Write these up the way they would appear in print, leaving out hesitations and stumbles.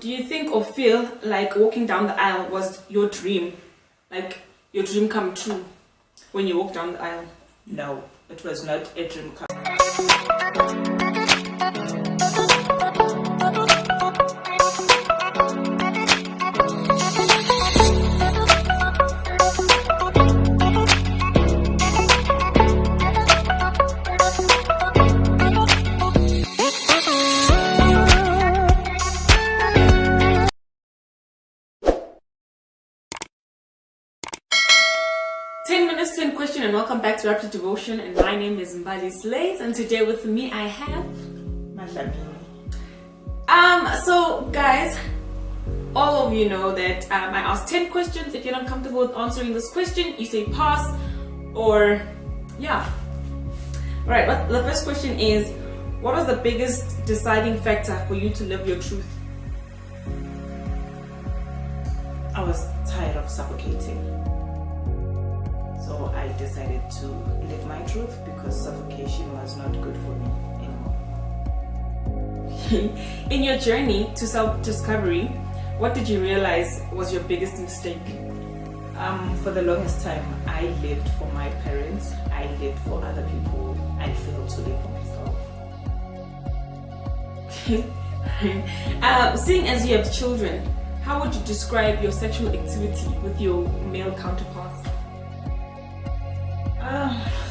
Do you think or feel like walking down the aisle was your dream? Like your dream come true when you walked down the aisle? No, it was not a dream come. 10 minutes to in question, and welcome back to Rapid Devotion. And my name is Mbali Slays, and today with me I have MaDlamini. So guys, all of you know that I asked 10 questions. If you're not comfortable with answering this question, you say pass or yeah. All right, but the first question is, what was the biggest deciding factor for you to live your truth? I was tired of suffocating. So I decided to live my truth because suffocation was not good for me anymore. In your journey to self-discovery, what did you realize was your biggest mistake? For the longest time, I lived for my parents. I lived for other people. I failed to live for myself. Seeing as you have children, how would you describe your sexual activity with your male counterparts?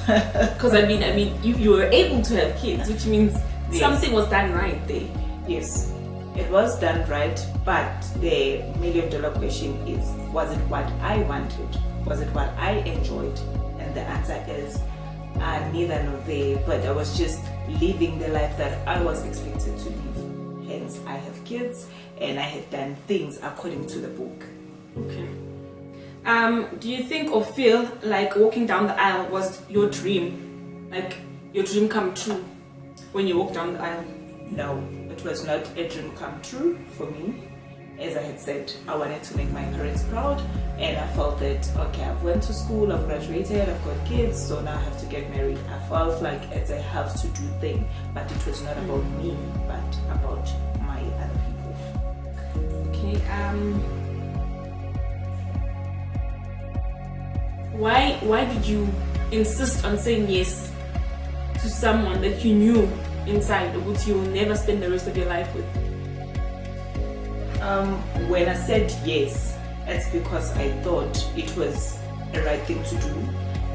Because I mean, you were able to have kids, which means yes, something was done right there. Yes, it was done right, but the million-dollar question is, was it what I wanted? Was it what I enjoyed? And the answer is neither nor there, but I was just living the life that I was expected to live. Hence, I have kids, and I had done things according to the book. Okay. Do you think or feel like walking down the aisle was your dream? Like your dream come true when you walked down the aisle? No, it was not a dream come true for me. As I had said, I wanted to make my parents proud, and I felt that, okay, I've went to school, I've graduated, I've got kids, so now I have to get married. I felt like it's a have to do thing, but it was not about me, but about my other people. Okay, why did you insist on saying yes to someone that you knew inside which you will never spend the rest of your life with? When I said yes, it's because I thought it was the right thing to do,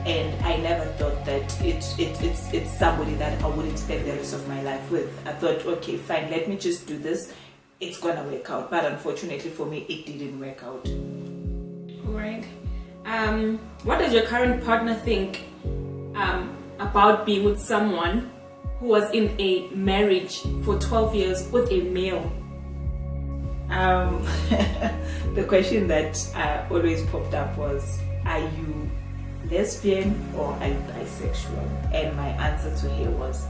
and I never thought that it's somebody that I wouldn't spend the rest of my life with. I thought, okay, fine, let me just do this, it's gonna work out. But unfortunately for me, it didn't work out. All right. What does your current partner think about being with someone who was in a marriage for 12 years with a male? The question that always popped up was, are you lesbian or are you bisexual? And my answer to her was,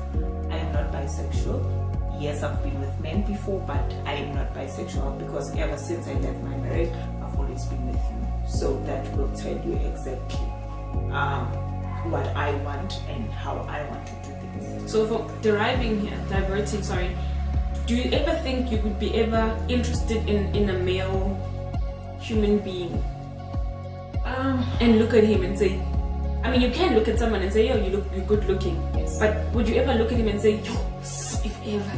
I am not bisexual. Yes, I've been with men before, but I am not bisexual because ever since I left my marriage, I've always been with you. So that will tell you exactly what I want and how I want to do things. So for diverting, do you ever think you would be ever interested in a male human being? And look at him and say, I mean, you can look at someone and say, yo, you're good looking. Yes. But would you ever look at him and say, yo, if ever,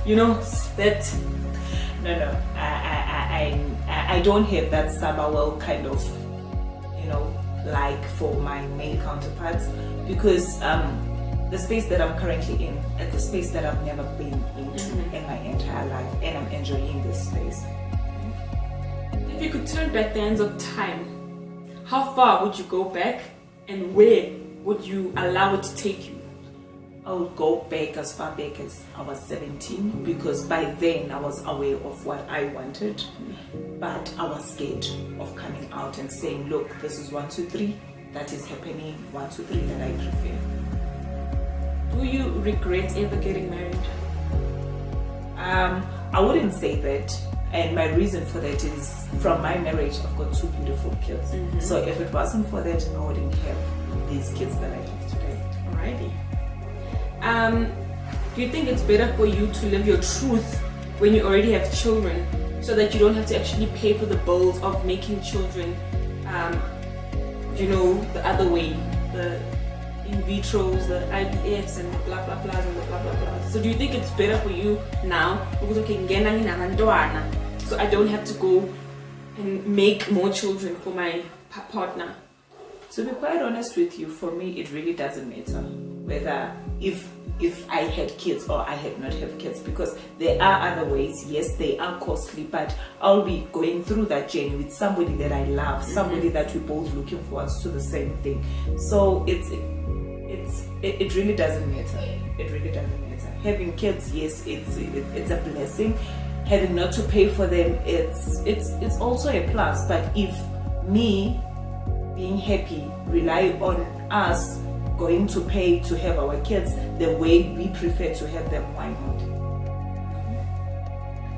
you know, that... No. I don't have that Sabawell kind of, like for my male counterparts, because the space that I'm currently in, it's a space that I've never been into in my entire life, and I'm enjoying this space. If you could turn back the hands of time, how far would you go back, and where would you allow it to take you? I would go back as far back as I was 17, because by then I was aware of what I wanted, but I was scared of coming out and saying, look, this is 1, 2, 3 that is happening, 1, 2, 3 that I prefer. Do you regret ever getting married? I wouldn't say that, and my reason for that is, from my marriage I've got 2 beautiful kids. So if it wasn't for that, I wouldn't have these kids that I have today. Alrighty. Do you think it's better for you to live your truth when you already have children, so that you don't have to actually pay for the bills of making children, the other way, the in vitros, the IVFs, and the blah blah blahs and the blah blah blahs. So do you think it's better for you now because so I don't have to go and make more children for my partner? To be quite honest with you, for me it really doesn't matter whether if I had kids or I had not have kids, because there are other ways. Yes, they are costly, but I'll be going through that journey with somebody that I love, somebody that we're both looking forward to the same thing. So it really doesn't matter. It really doesn't matter. Having kids, yes, it's a blessing. Having not to pay for them, it's also a plus. But if me being happy rely on us going to pay to have our kids the way we prefer to have them, why not?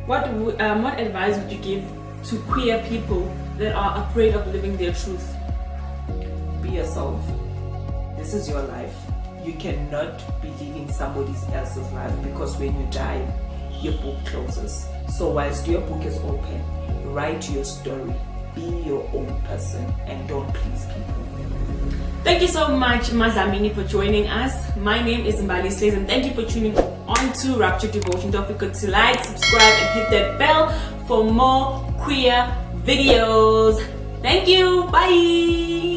What advice would you give to queer people that are afraid of living their truth? Be yourself. This is your life. You cannot be living somebody else's life, because when you die, your book closes. So whilst your book is open, write your story. Be your own person and don't please people. Thank you so much, MaDlamini, for joining us. My name is Mbali Slays, and thank you for tuning on to Rapture Devotion. Don't forget to like, subscribe, and hit that bell for more queer videos. Thank you. Bye.